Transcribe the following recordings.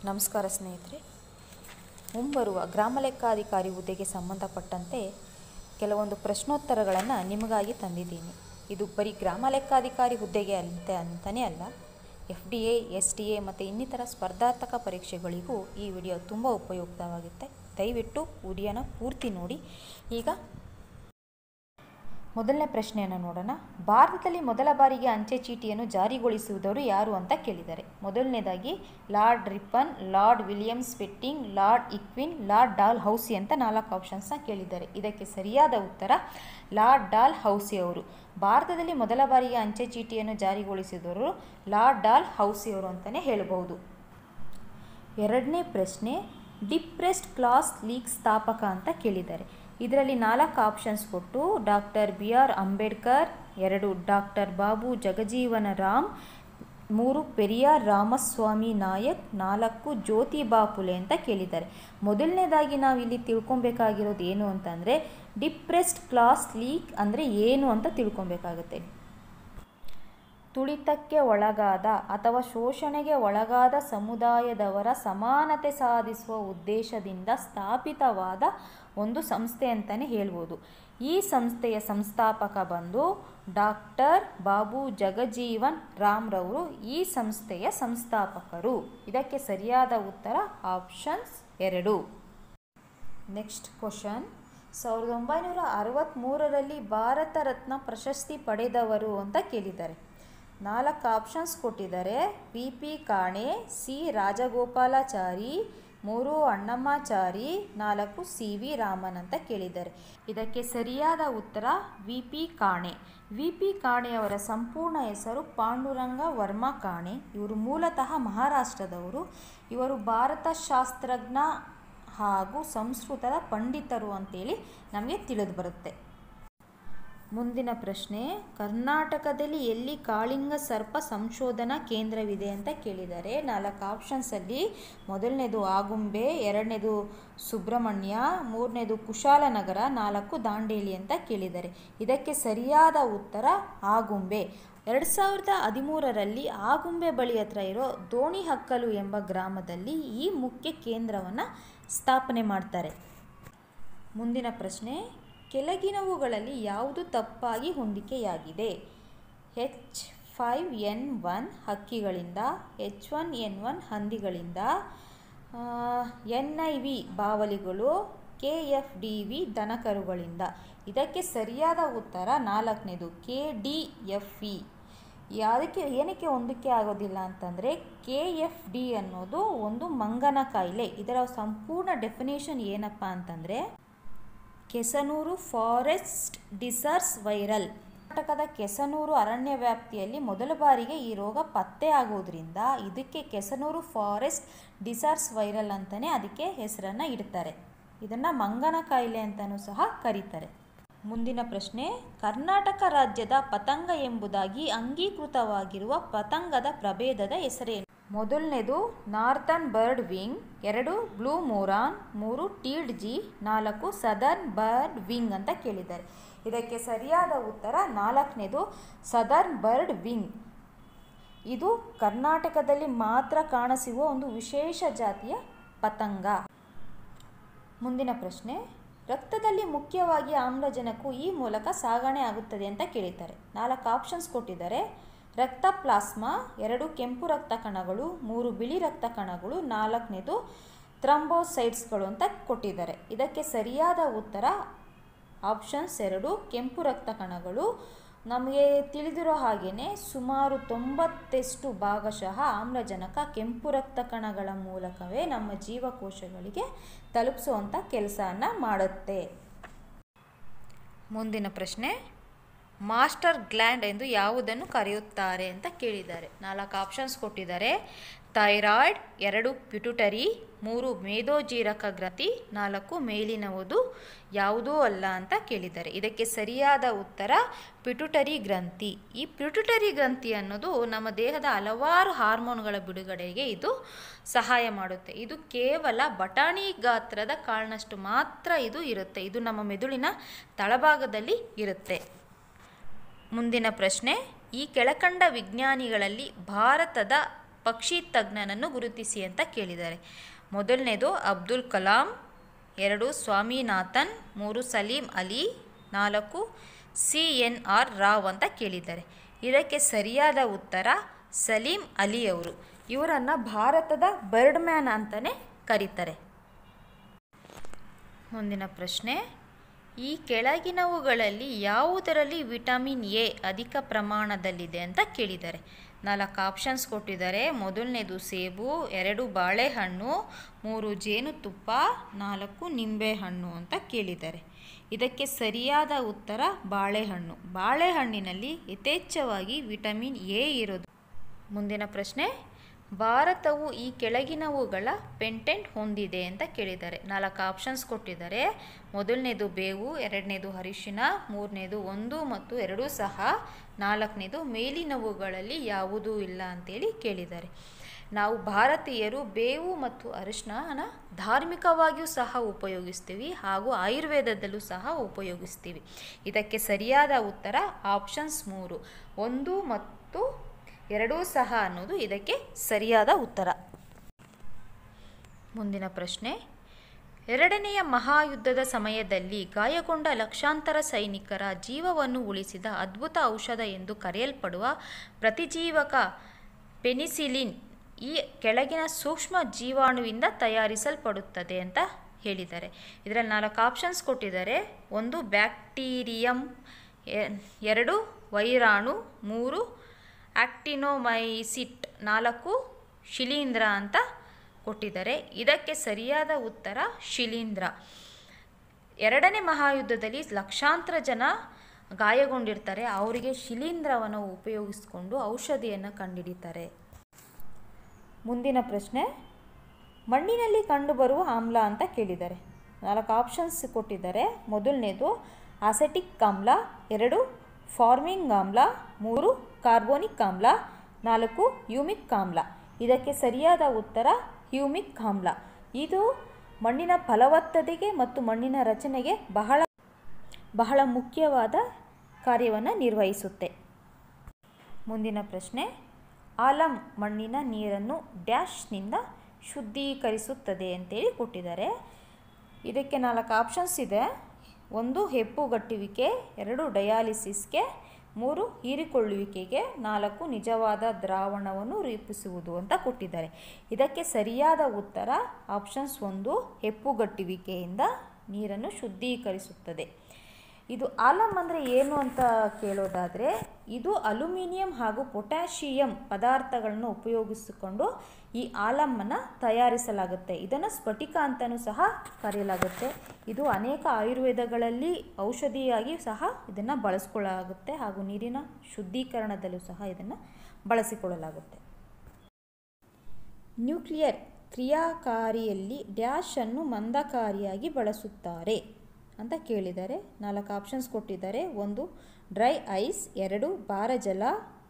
ನಮಸ್ಕಾರ ಸ್ನೇಹಿತರೆ. ಮುಂಬರುವ ಗ್ರಾಮ ಲೆಕ್ಕಾಧಿಕಾರಿ ಹುದ್ದೆಗೆ ಸಂಬಂಧಪಟ್ಟಂತೆ ಕೆಲವೊಂದು ಪ್ರಶ್ನೋತ್ತರಗಳನ್ನು ನಿಮಗಾಗಿ ತಂದಿದ್ದೀನಿ. ಇದು ಬರೀ ಗ್ರಾಮ ಲೆಕ್ಕಾಧಿಕಾರಿ ಹುದ್ದೆಗೆ ಅಂತಲೇ ಅಲ್ಲ, FDA, STA ಮತ್ತು ಇನ್ನಿತರ ಸ್ಪರ್ಧಾತ್ಮಕ ಪರೀಕ್ಷೆಗಳಿಗೂ ಈ ವಿಡಿಯೋ ತುಂಬ ಉಪಯುಕ್ತವಾಗುತ್ತೆ. ದಯವಿಟ್ಟು ವಿಡಿಯೋನ ಪೂರ್ತಿ ನೋಡಿ. ಈಗ ಮೊದಲನೇ ಪ್ರಶ್ನೆಯನ್ನು ನೋಡೋಣ. ಭಾರತದಲ್ಲಿ ಮೊದಲ ಬಾರಿಗೆ ಅಂಚೆ ಚೀಟಿಯನ್ನು ಜಾರಿಗೊಳಿಸುವುದವರು ಯಾರು ಅಂತ ಕೇಳಿದ್ದಾರೆ. ಮೊದಲನೇದಾಗಿ lord Ripon, lord Williams Bentinck, lord Irwin, lord Dalhousie ಅಂತ 4 ಆಪ್ಷನ್ಸ್ನ ಕೇಳಿದ್ದಾರೆ. ಇದಕ್ಕೆ ಸರಿಯಾದ ಉತ್ತರ ಲಾರ್ಡ್ ಡಾಲ್ ಹೌಸಿ ಅವರು. ಭಾರತದಲ್ಲಿ ಮೊದಲ ಬಾರಿಗೆ ಅಂಚೆ ಚೀಟಿಯನ್ನು ಜಾರಿಗೊಳಿಸಿದವರು ಲಾರ್ಡ್ ಡಾಲ್ ಹೌಸಿ ಅವರು ಅಂತಲೇ ಹೇಳಬಹುದು. ಎರಡನೇ ಪ್ರಶ್ನೆ, ಡಿಪ್ರೆಸ್ಡ್ ಕ್ಲಾಸ್ ಲೀಗ್ ಸ್ಥಾಪಕ ಅಂತ ಕೇಳಿದ್ದಾರೆ. ಇದರಲ್ಲಿ 4 ಆಪ್ಷನ್ಸ್ ಕೊಟ್ಟು doctor BR Ambedkar, 2 doctor Babu Jagjivan Ram, 3 Periyar Ramasamy Nayak, 4 Jyotiba Phule ಅಂತ ಕೇಳಿದ್ದಾರೆ. ಮೊದಲನೇದಾಗಿ ನಾವು ಇಲ್ಲಿ ತಿಳ್ಕೊಬೇಕಾಗಿರೋದು ಏನು ಅಂತಂದರೆ, ಡಿಪ್ರೆಸ್ಡ್ ಕ್ಲಾಸ್ ಲೀಗ್ ಅಂದರೆ ಏನು ಅಂತ ತಿಳ್ಕೊಬೇಕಾಗುತ್ತೆ. ತುಳಿತಕ್ಕೆ ಒಳಗಾದ ಅಥವಾ ಶೋಷಣೆಗೆ ಒಳಗಾದ ಸಮುದಾಯದವರ ಸಮಾನತೆ ಸಾಧಿಸುವ ಉದ್ದೇಶದಿಂದ ಸ್ಥಾಪಿತವಾದ ಒಂದು ಸಂಸ್ಥೆ ಅಂತಲೇ ಹೇಳ್ಬೋದು. ಈ ಸಂಸ್ಥೆಯ ಸಂಸ್ಥಾಪಕ ಬಂದು ಡಾಕ್ಟರ್ ಬಾಬು ಜಗಜೀವನ್ ರಾಮ್ರವರು ಈ ಸಂಸ್ಥೆಯ ಸಂಸ್ಥಾಪಕರು. ಇದಕ್ಕೆ ಸರಿಯಾದ ಉತ್ತರ options 2. Next question, 1963ರಲ್ಲಿ Bharat Ratna ಪ್ರಶಸ್ತಿ ಪಡೆದವರು ಅಂತ ಕೇಳಿದ್ದಾರೆ. 4 ಆಪ್ಷನ್ಸ್ ಕೊಟ್ಟಿದ್ದಾರೆ. PP ಕಾಣೆ, C ರಾಜಗೋಪಾಲಾಚಾರಿ, 3 ಅಣ್ಣಮ್ಮಾಚಾರಿ, 4 CV ರಾಮನ್ ಅಂತ ಕೇಳಿದ್ದಾರೆ. ಇದಕ್ಕೆ ಸರಿಯಾದ ಉತ್ತರ VP ಕಾಣೆ. VP ಕಾಣೆಯವರ ಸಂಪೂರ್ಣ ಹೆಸರು ಪಾಂಡುರಂಗ ವರ್ಮ ಕಾಣೆ. ಇವರು ಮೂಲತಃ ಮಹಾರಾಷ್ಟ್ರದವರು. ಇವರು ಭಾರತ ಶಾಸ್ತ್ರಜ್ಞ ಹಾಗೂ ಸಂಸ್ಕೃತದ ಪಂಡಿತರು ಅಂತೇಳಿ ನಮಗೆ ತಿಳಿದು ಬರುತ್ತೆ. ಮುಂದಿನ ಪ್ರಶ್ನೆ, ಕರ್ನಾಟಕದಲ್ಲಿ ಎಲ್ಲಿ ಕಾಳಿಂಗ ಸರ್ಪ ಸಂಶೋಧನಾ ಕೇಂದ್ರವಿದೆ ಅಂತ ಕೇಳಿದ್ದಾರೆ. 4 ಆಪ್ಷನ್ಸಲ್ಲಿ ಮೊದಲನೇದು ಆಗುಂಬೆ, 2ನೇದು ಸುಬ್ರಹ್ಮಣ್ಯ, 3ನೇದು ಕುಶಾಲನಗರ, 4 ದಾಂಡೇಲಿ ಅಂತ ಕೇಳಿದ್ದಾರೆ. ಇದಕ್ಕೆ ಸರಿಯಾದ ಉತ್ತರ ಆಗುಂಬೆ. 2013ರಲ್ಲಿ ಆಗುಂಬೆ ಬಳಿ ಹತ್ರ ಇರೋ ದೋಣಿಹಕ್ಕಲು ಎಂಬ ಗ್ರಾಮದಲ್ಲಿ ಈ ಮುಖ್ಯ ಕೇಂದ್ರವನ್ನು ಸ್ಥಾಪನೆ ಮಾಡ್ತಾರೆ. ಮುಂದಿನ ಪ್ರಶ್ನೆ, ಕೆಳಗಿನವುಗಳಲ್ಲಿ ಯಾವುದು ತಪ್ಪಾಗಿ ಹೊಂದಿಕೆಯಾಗಿದೆ? H5N1 ಹಕ್ಕಿಗಳಿಂದ, H1N1 ಹಂದಿಗಳಿಂದ, NIV ಬಾವಲಿಗಳು, KFDV ದನಕರುಗಳಿಂದ. ಇದಕ್ಕೆ ಸರಿಯಾದ ಉತ್ತರ 4ನೇದು KDFE. ಏನಕ್ಕೆ ಹೊಂದಿಕೆ ಆಗೋದಿಲ್ಲ ಅಂತಂದರೆ, KFD ಅನ್ನೋದು ಒಂದು ಮಂಗನ ಕಾಯಿಲೆ. ಇದರ ಸಂಪೂರ್ಣ ಡೆಫಿನೇಷನ್ ಏನಪ್ಪ ಅಂತಂದರೆ, ಕೆಸನೂರು ಫಾರೆಸ್ಟ್ ಡಿಸೀಸ್ ವೈರಲ್. ಕರ್ನಾಟಕದ ಕೆಸನೂರು ಅರಣ್ಯ ವ್ಯಾಪ್ತಿಯಲ್ಲಿ ಮೊದಲ ಬಾರಿಗೆ ಈ ರೋಗ ಪತ್ತೆ ಆಗೋದ್ರಿಂದ ಇದಕ್ಕೆ ಕೆಸನೂರು ಫಾರೆಸ್ಟ್ ಡಿಸೀಸ್ ವೈರಲ್ ಅಂತಲೇ ಅದಕ್ಕೆ ಹೆಸರನ್ನು ಇಡ್ತಾರೆ. ಇದನ್ನು ಮಂಗನ ಕಾಯಿಲೆ ಅಂತಲೂ ಸಹ ಕರೀತಾರೆ. ಮುಂದಿನ ಪ್ರಶ್ನೆ, ಕರ್ನಾಟಕ ರಾಜ್ಯದ ಪತಂಗ ಎಂಬುದಾಗಿ ಅಂಗೀಕೃತವಾಗಿರುವ ಪತಂಗದ ಪ್ರಭೇದದ ಹೆಸರೇನು? ಮೊದಲನೇದು northern bird wing, 2 blue mormon, 3 tailed jay, 4 southern bird wing ಅಂತ ಕೇಳಿದ್ದಾರೆ. ಇದಕ್ಕೆ ಸರಿಯಾದ ಉತ್ತರ 4ನೇದು ಸದರ್ನ್ ಬರ್ಡ್ ವಿಂಗ್. ಇದು ಕರ್ನಾಟಕದಲ್ಲಿ ಮಾತ್ರ ಕಾಣಸಿಗುವ ಒಂದು ವಿಶೇಷ ಜಾತಿಯ ಪತಂಗ. ಮುಂದಿನ ಪ್ರಶ್ನೆ, ರಕ್ತದಲ್ಲಿ ಮುಖ್ಯವಾಗಿ ಆಮ್ಲಜನಕವು ಈ ಮೂಲಕ ಸಾಗಣೆ ಆಗುತ್ತದೆ ಅಂತ ಕೇಳಿದ್ದಾರೆ. 4 ಆಪ್ಷನ್ಸ್ ಕೊಟ್ಟಿದ್ದಾರೆ. ರಕ್ತ ಪ್ಲಾಸ್ಮಾ, 2 ಕೆಂಪು ರಕ್ತ ಕಣಗಳು, 3 ಬಿಳಿ ರಕ್ತ ಕಣಗಳು, 4ನೇದು ಥ್ರಂಬೋಸೈಟ್ಸ್ಗಳು ಅಂತ ಕೊಟ್ಟಿದ್ದಾರೆ. ಇದಕ್ಕೆ ಸರಿಯಾದ ಉತ್ತರ ಆಪ್ಷನ್ಸ್ 2 ಕೆಂಪು ರಕ್ತ ಕಣಗಳು. ನಮಗೆ ತಿಳಿದಿರೋ ಹಾಗೆಯೇ ಸುಮಾರು 90% ಭಾಗಶಃ ಆಮ್ಲಜನಕ ಕೆಂಪು ರಕ್ತ ಕಣಗಳ ಮೂಲಕವೇ ನಮ್ಮ ಜೀವಕೋಶಗಳಿಗೆ ತಲುಪಿಸುವಂಥ ಕೆಲಸವನ್ನು ಮಾಡುತ್ತೆ. ಮುಂದಿನ ಪ್ರಶ್ನೆ, ಮಾಸ್ಟರ್ ಗ್ಲ್ಯಾಂಡ್ ಎಂದು ಯಾವುದನ್ನು ಕರೆಯುತ್ತಾರೆ ಅಂತ ಕೇಳಿದ್ದಾರೆ. 4 ಆಪ್ಷನ್ಸ್ ಕೊಟ್ಟಿದ್ದಾರೆ. ಥೈರಾಯ್ಡ್, 2 ಪಿಟ್ಯುಟರಿ, 3 ಮೇದೋಜೀರಕ ಗ್ರಂಥಿ, 4 ಮೇಲಿನವುದು ಯಾವುದೂ ಅಲ್ಲ ಅಂತ ಕೇಳಿದ್ದಾರೆ. ಇದಕ್ಕೆ ಸರಿಯಾದ ಉತ್ತರ ಪಿಟ್ಯುಟರಿ ಗ್ರಂಥಿ. ಈ ಪಿಟ್ಯುಟರಿ ಗ್ರಂಥಿ ಅನ್ನೋದು ನಮ್ಮ ದೇಹದ ಹಲವಾರು ಹಾರ್ಮೋನ್ಗಳ ಬಿಡುಗಡೆಗೆ ಇದು ಸಹಾಯ ಮಾಡುತ್ತೆ. ಇದು ಕೇವಲ ಬಟಾಣಿ ಗಾತ್ರದ ಕಾಳಿನಷ್ಟು ಮಾತ್ರ ಇದು ಇರುತ್ತೆ. ಇದು ನಮ್ಮ ಮೆದುಳಿನ ತಳಭಾಗದಲ್ಲಿ ಇರುತ್ತೆ. ಮುಂದಿನ ಪ್ರಶ್ನೆ, ಈ ಕೆಳಕಂಡ ವಿಜ್ಞಾನಿಗಳಲ್ಲಿ ಭಾರತದ ಪಕ್ಷಿ ತಜ್ಞನನ್ನು ಗುರುತಿಸಿ ಅಂತ ಕೇಳಿದ್ದಾರೆ. ಮೊದಲನೇದು ಅಬ್ದುಲ್ ಕಲಾಂ, 2 ಸ್ವಾಮಿನಾಥನ್, 3 ಸಲೀಂ ಅಲಿ, 4 CNR ರಾವ್ ಅಂತ ಕೇಳಿದ್ದಾರೆ. ಇದಕ್ಕೆ ಸರಿಯಾದ ಉತ್ತರ ಸಲೀಂ ಅಲಿಯವರು. ಇವರನ್ನು ಭಾರತದ ಬರ್ಡ್ ಮ್ಯಾನ್ ಅಂತಲೇ ಕರೀತಾರೆ. ಮುಂದಿನ ಪ್ರಶ್ನೆ, ಈ ಕೆಳಗಿನವುಗಳಲ್ಲಿ ಯಾವುದರಲ್ಲಿ ವಿಟಮಿನ್ ಎ ಅಧಿಕ ಪ್ರಮಾಣದಲ್ಲಿದೆ ಅಂತ ಕೇಳಿದ್ದಾರೆ. 4 ಆಪ್ಷನ್ಸ್ ಕೊಟ್ಟಿದ್ದಾರೆ. ಮೊದಲನೇದು ಸೇಬು, 2 ಬಾಳೆಹಣ್ಣು, 3 ಜೇನುತುಪ್ಪ, 4 ನಿಂಬೆಹಣ್ಣು ಅಂತ ಕೇಳಿದ್ದಾರೆ. ಇದಕ್ಕೆ ಸರಿಯಾದ ಉತ್ತರ ಬಾಳೆಹಣ್ಣು. ಬಾಳೆಹಣ್ಣಿನಲ್ಲಿ ಯಥೇಚ್ಛವಾಗಿ ವಿಟಮಿನ್ ಎ ಇರೋದು. ಮುಂದಿನ ಪ್ರಶ್ನೆ, ಭಾರತವು ಈ ಕೆಳಗಿನವುಗಳ ಪೇಟೆಂಟ್ ಹೊಂದಿದೆ ಅಂತ ಕೇಳಿದ್ದಾರೆ. 4 ಆಪ್ಷನ್ಸ್ ಕೊಟ್ಟಿದ್ದಾರೆ. ಮೊದಲನೇದು ಬೇವು, 2ನೇದು ಅರಿಶಿನ, 3ನೇದು 1 ಮತ್ತು 2 ಸಹ, 4ನೇದು ಮೇಲಿನವುಗಳಲ್ಲಿ ಯಾವುದೂ ಇಲ್ಲ ಅಂತೇಳಿ ಕೇಳಿದ್ದಾರೆ. ನಾವು ಭಾರತೀಯರು ಬೇವು ಮತ್ತು ಅರಿಶಿನ ಧಾರ್ಮಿಕವಾಗಿಯೂ ಸಹ ಉಪಯೋಗಿಸ್ತೀವಿ ಹಾಗೂ ಆಯುರ್ವೇದದಲ್ಲೂ ಸಹ ಉಪಯೋಗಿಸ್ತೀವಿ. ಇದಕ್ಕೆ ಸರಿಯಾದ ಉತ್ತರ ಆಪ್ಷನ್ಸ್ 3, 1 ಮತ್ತು 2 ಸಹ ಅನ್ನೋದು ಇದಕ್ಕೆ ಸರಿಯಾದ ಉತ್ತರ. ಮುಂದಿನ ಪ್ರಶ್ನೆ, 2ನೇ ಮಹಾಯುದ್ಧದ ಸಮಯದಲ್ಲಿ ಗಾಯಗೊಂಡ ಲಕ್ಷಾಂತರ ಸೈನಿಕರ ಜೀವವನ್ನು ಉಳಿಸಿದ ಅದ್ಭುತ ಔಷಧ ಎಂದು ಕರೆಯಲ್ಪಡುವ ಪ್ರತಿಜೀವಕ ಪೆನಿಸಿಲಿನ್ ಈ ಕೆಳಗಿನ ಸೂಕ್ಷ್ಮ ಜೀವಾಣುವಿಂದ ತಯಾರಿಸಲ್ಪಡುತ್ತದೆ ಅಂತ ಹೇಳಿದ್ದಾರೆ. ಇದರಲ್ಲಿ 4 ಆಪ್ಷನ್ಸ್ ಕೊಟ್ಟಿದ್ದಾರೆ. 1 ಬ್ಯಾಕ್ಟೀರಿಯಂ, 2 ವೈರಾಣು, 3 ಆಕ್ಟಿನೋಮೈಸಿಟ್, 4 ಶಿಲೀಂಧ್ರ ಅಂತ ಕೊಟ್ಟಿದ್ದಾರೆ. ಇದಕ್ಕೆ ಸರಿಯಾದ ಉತ್ತರ ಶಿಲೀಂಧ್ರ. 2ನೇ ಮಹಾಯುದ್ಧದಲ್ಲಿ ಲಕ್ಷಾಂತರ ಜನ ಗಾಯಗೊಂಡಿರ್ತಾರೆ. ಅವರಿಗೆ ಶಿಲೀಂಧ್ರವನ್ನು ಉಪಯೋಗಿಸಿಕೊಂಡು ಔಷಧಿಯನ್ನು ಕಂಡುಹಿಡಿತಾರೆ. ಮುಂದಿನ ಪ್ರಶ್ನೆ, ಮಣ್ಣಿನಲ್ಲಿ ಕಂಡುಬರುವ ಆಮ್ಲ ಅಂತ ಕೇಳಿದ್ದಾರೆ. 4 ಆಪ್ಷನ್ಸ್ ಕೊಟ್ಟಿದ್ದಾರೆ. ಮೊದಲನೇದು ಅಸೆಟಿಕ್ ಆಮ್ಲ, 2 ಫಾರ್ಮಿಂಗ್ ಆಮ್ಲ, 3 ಕಾರ್ಬೋನಿಕ್ ಆಮ್ಲ, 4 ಹ್ಯೂಮಿಕ್ ಆಮ್ಲ. ಇದಕ್ಕೆ ಸರಿಯಾದ ಉತ್ತರ ಹ್ಯೂಮಿಕ್ ಆಮ್ಲ. ಇದು ಮಣ್ಣಿನ ಫಲವತ್ತತೆಗೆ ಮತ್ತು ಮಣ್ಣಿನ ರಚನೆಗೆ ಬಹಳ ಮುಖ್ಯವಾದ ಕಾರ್ಯವನ್ನು ನಿರ್ವಹಿಸುತ್ತೆ. ಮುಂದಿನ ಪ್ರಶ್ನೆ, ಆಲಂ ಮಣ್ಣಿನ ನೀರನ್ನು ಡ್ಯಾಶ್ನಿಂದ ಶುದ್ಧೀಕರಿಸುತ್ತದೆ ಅಂತೇಳಿ ಕೊಟ್ಟಿದ್ದಾರೆ. ಇದಕ್ಕೆ 4 ಆಪ್ಷನ್ಸ್ ಇದೆ. 1 ಹೆಪ್ಪುಗಟ್ಟುವಿಕೆ, 2 ಡಯಾಲಿಸಿಸ್ಗೆ, 3 ಹೀರಿಕೊಳ್ಳುವಿಕೆಗೆ, 4 ನಿಜವಾದ ದ್ರಾವಣವನ್ನು ರೂಪಿಸುವುದು ಅಂತ ಕೊಟ್ಟಿದ್ದಾರೆ. ಇದಕ್ಕೆ ಸರಿಯಾದ ಉತ್ತರ ಆಪ್ಷನ್ಸ್ 1 ಹೆಪ್ಪುಗಟ್ಟುವಿಕೆಯಿಂದ ನೀರನ್ನು ಶುದ್ಧೀಕರಿಸುತ್ತದೆ. ಇದು ಆಲಂ ಅಂದರೆ ಏನು ಅಂತ ಕೇಳೋದಾದರೆ, ಇದು ಅಲ್ಯೂಮಿನಿಯಂ ಹಾಗೂ ಪೊಟ್ಯಾಷಿಯಂ ಪದಾರ್ಥಗಳನ್ನು ಉಪಯೋಗಿಸಿಕೊಂಡು ಈ ಆಲಮನ್ನು ತಯಾರಿಸಲಾಗುತ್ತೆ. ಇದನ್ನು ಸ್ಫಟಿಕ ಅಂತಲೂ ಸಹ ಕರೆಯಲಾಗುತ್ತೆ. ಇದು ಅನೇಕ ಆಯುರ್ವೇದಗಳಲ್ಲಿ ಔಷಧಿಯಾಗಿ ಸಹ ಇದನ್ನು ಬಳಸಿಕೊಳ್ಳಲಾಗುತ್ತೆ ಹಾಗೂ ನೀರಿನ ಶುದ್ಧೀಕರಣದಲ್ಲೂ ಸಹ ಇದನ್ನು ಬಳಸಿಕೊಳ್ಳಲಾಗುತ್ತೆ. ನ್ಯೂಕ್ಲಿಯರ್ ಕ್ರಿಯಾಕಾರಿಯಲ್ಲಿ ಡ್ಯಾಶನ್ನು ಮಂದಕಾರಿಯಾಗಿ ಬಳಸುತ್ತಾರೆ ಅಂತ ಕೇಳಿದ್ದಾರೆ. 4 ಆಪ್ಷನ್ಸ್ ಕೊಟ್ಟಿದ್ದಾರೆ. 1 ಡ್ರೈ ಐಸ್, 2 ಭಾರಜಲ,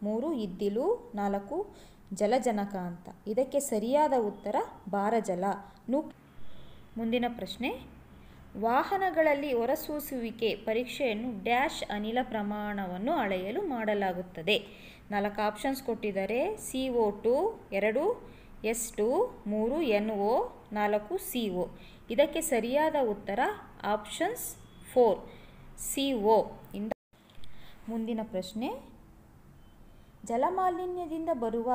3 ಇದ್ದಿಲು, 4 ಜಲಜನಕ ಅಂತ. ಇದಕ್ಕೆ ಸರಿಯಾದ ಉತ್ತರ ಭಾರಜಲ. ಮುಂದಿನ ಪ್ರಶ್ನೆ, ವಾಹನಗಳಲ್ಲಿ ಹೊರಸೂಸುವಿಕೆ ಪರೀಕ್ಷೆಯನ್ನು ಡ್ಯಾಶ್ ಅನಿಲ ಪ್ರಮಾಣವನ್ನು ಅಳೆಯಲು ಮಾಡಲಾಗುತ್ತದೆ. 4 ಆಪ್ಷನ್ಸ್ ಕೊಟ್ಟಿದ್ದಾರೆ. CO2, 2 S2, 3 NO, 4 CO. ಇದಕ್ಕೆ ಸರಿಯಾದ ಉತ್ತರ ಆಪ್ಷನ್ಸ್ 4 CO ಇಂದ. ಮುಂದಿನ ಪ್ರಶ್ನೆ, ಜಲಮಾಲಿನ್ಯದಿಂದ ಬರುವ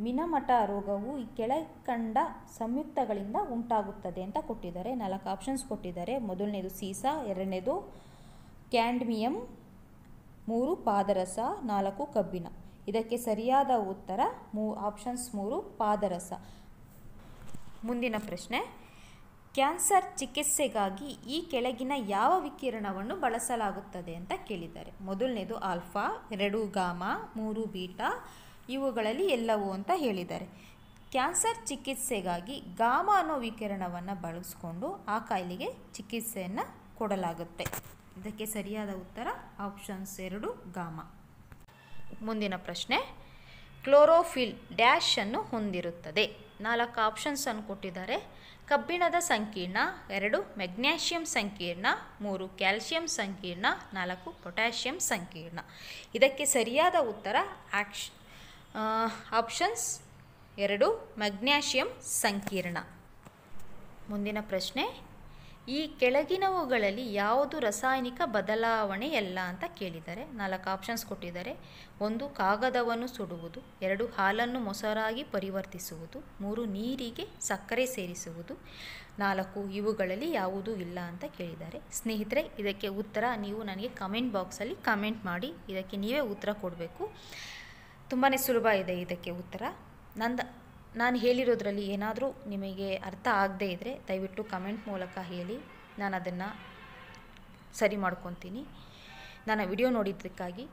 ಮಿನಮಟ ರೋಗವು ಈ ಕೆಳಕಂಡ ಸಂಯುಕ್ತಗಳಿಂದ ಉಂಟಾಗುತ್ತದೆ ಅಂತ ಕೊಟ್ಟಿದ್ದಾರೆ. 4 ಆಪ್ಷನ್ಸ್ ಕೊಟ್ಟಿದ್ದಾರೆ. ಮೊದಲನೇದು ಸೀಸ, 2ನೇದು ಕ್ಯಾಡ್ಮಿಯಂ, 3 ಪಾದರಸ, 4 ಕಬ್ಬಿಣ. ಇದಕ್ಕೆ ಸರಿಯಾದ ಉತ್ತರ ಆಪ್ಷನ್ಸ್ 3 ಪಾದರಸ. ಮುಂದಿನ ಪ್ರಶ್ನೆ, ಕ್ಯಾನ್ಸರ್ ಚಿಕಿತ್ಸೆಗಾಗಿ ಈ ಕೆಳಗಿನ ಯಾವ ವಿಕಿರಣವನ್ನು ಬಳಸಲಾಗುತ್ತದೆ ಅಂತ ಕೇಳಿದ್ದಾರೆ. ಮೊದಲನೇದು ಆಲ್ಫಾ, 2 ಗಾಮಾ, 3 ಬೀಟಾ. ಇವುಗಳಲ್ಲಿ ಎಲ್ಲವೂ ಅಂತ ಹೇಳಿದ್ದಾರೆ. ಕ್ಯಾನ್ಸರ್ ಚಿಕಿತ್ಸೆಗಾಗಿ ಗಾಮಾ ಅನ್ನೋ ವಿಕಿರಣವನ್ನು ಬಳಸಿಕೊಂಡು ಆ ಕಾಯಿಲೆಗೆ ಚಿಕಿತ್ಸೆಯನ್ನು ಕೊಡಲಾಗುತ್ತೆ. ಇದಕ್ಕೆ ಸರಿಯಾದ ಉತ್ತರ ಆಪ್ಷನ್ಸ್ 2 ಗಾಮಾ. ಮುಂದಿನ ಪ್ರಶ್ನೆ, ಕ್ಲೋರೋಫಿಲ್ ಡ್ಯಾಶ್ ಅನ್ನು ಹೊಂದಿರುತ್ತದೆ. 4 ಆಪ್ಷನ್ಸ್ ಅನ್ನು ಕೊಟ್ಟಿದ್ದಾರೆ. ಕಬ್ಬಿಣದ ಸಂಕೀರ್ಣ, 2 ಮೆಗ್ನೀಷಿಯಂ ಸಂಕೀರ್ಣ, 3 ಕ್ಯಾಲ್ಸಿಯಂ ಸಂಕೀರ್ಣ, 4 ಪೊಟ್ಯಾಷಿಯಂ ಸಂಕೀರ್ಣ. ಇದಕ್ಕೆ ಸರಿಯಾದ ಉತ್ತರ ಆಪ್ಷನ್ಸ್ 2 ಮೆಗ್ನೀಷಿಯಂ ಸಂಕೀರ್ಣ. ಮುಂದಿನ ಪ್ರಶ್ನೆ, ಈ ಕೆಳಗಿನವುಗಳಲ್ಲಿ ಯಾವುದು ರಾಸಾಯನಿಕ ಬದಲಾವಣೆಯಲ್ಲ ಅಂತ ಕೇಳಿದ್ದಾರೆ. 4 ಆಪ್ಷನ್ಸ್ ಕೊಟ್ಟಿದ್ದಾರೆ. 1 ಕಾಗದವನ್ನು ಸುಡುವುದು, 2 ಹಾಲನ್ನು ಮೊಸರಾಗಿ ಪರಿವರ್ತಿಸುವುದು, 3 ನೀರಿಗೆ ಸಕ್ಕರೆ ಸೇರಿಸುವುದು, 4 ಇವುಗಳಲ್ಲಿ ಯಾವುದೂ ಇಲ್ಲ ಅಂತ ಕೇಳಿದ್ದಾರೆ. ಸ್ನೇಹಿತರೆ, ಇದಕ್ಕೆ ಉತ್ತರ ನೀವು ನನಗೆ ಕಮೆಂಟ್ ಬಾಕ್ಸಲ್ಲಿ ಕಮೆಂಟ್ ಮಾಡಿ. ಇದಕ್ಕೆ ನೀವೇ ಉತ್ತರ ಕೊಡಬೇಕು. ತುಂಬಾ ಸುಲಭ ಇದೆ ಇದಕ್ಕೆ ಉತ್ತರ. ನಾನು ಹೇಳಿರೋದ್ರಲ್ಲಿ ಏನಾದರೂ ನಿಮಗೆ ಅರ್ಥ ಆಗದೇ ಇದ್ದರೆ ದಯವಿಟ್ಟು ಕಮೆಂಟ್ ಮೂಲಕ ಹೇಳಿ, ನಾನು ಅದನ್ನು ಸರಿ ಮಾಡ್ಕೊತೀನಿ. ನನ್ನ ವಿಡಿಯೋ ನೋಡಿದ್ದಕ್ಕಾಗಿ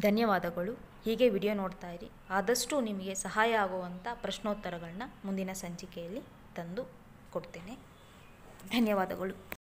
ಧನ್ಯವಾದಗಳು. ಹೀಗೆ ವಿಡಿಯೋ ನೋಡ್ತಾ ಇರಿ. ಆದಷ್ಟು ನಿಮಗೆ ಸಹಾಯ ಆಗುವಂಥ ಪ್ರಶ್ನೋತ್ತರಗಳನ್ನ ಮುಂದಿನ ಸಂಚಿಕೆಯಲ್ಲಿ ತಂದು ಕೊಡ್ತೇನೆ. ಧನ್ಯವಾದಗಳು.